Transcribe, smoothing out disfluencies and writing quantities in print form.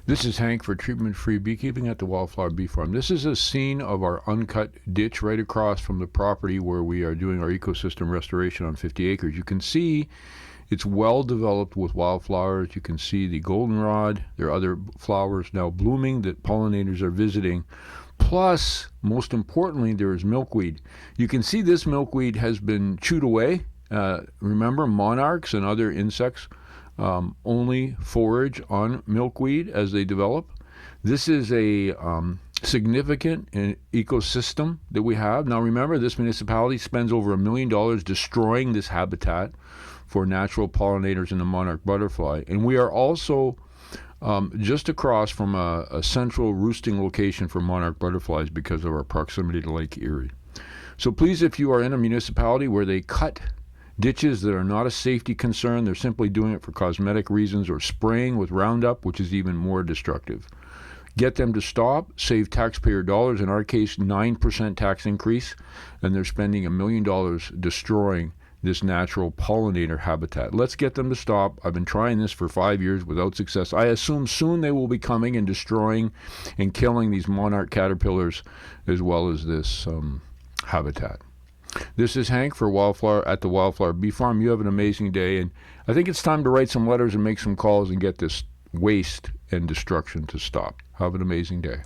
This is Hank for Treatment-Free Beekeeping at the Wildflower Bee Farm. This is a scene of our uncut ditch right across from the property where we are doing our ecosystem restoration on 50 acres. You can see it's well developed with wildflowers. You can see the goldenrod. There are other flowers now blooming that pollinators are visiting. Plus, most importantly, there is milkweed. You can see this milkweed has been chewed away. Remember, monarchs and other insects only forage on milkweed as they develop. This is a significant ecosystem that we have. Now remember, this municipality spends over $1 million destroying this habitat for natural pollinators and the monarch butterfly. And we are also just across from a central roosting location for monarch butterflies because of our proximity to Lake Erie. So please, if you are in a municipality where they cut ditches that are not a safety concern, they're simply doing it for cosmetic reasons, or spraying with Roundup, which is even more destructive. Get them to stop, save taxpayer dollars, in our case 9% tax increase, and they're spending $1 million destroying this natural pollinator habitat. Let's get them to stop. I've been trying this for 5 years without success. I assume soon they will be coming and destroying and killing these monarch caterpillars as well as this habitat. This is Hank for Wildflower at the Wildflower Bee Farm. You have an amazing day, and I think it's time to write some letters and make some calls and get this waste and destruction to stop. Have an amazing day.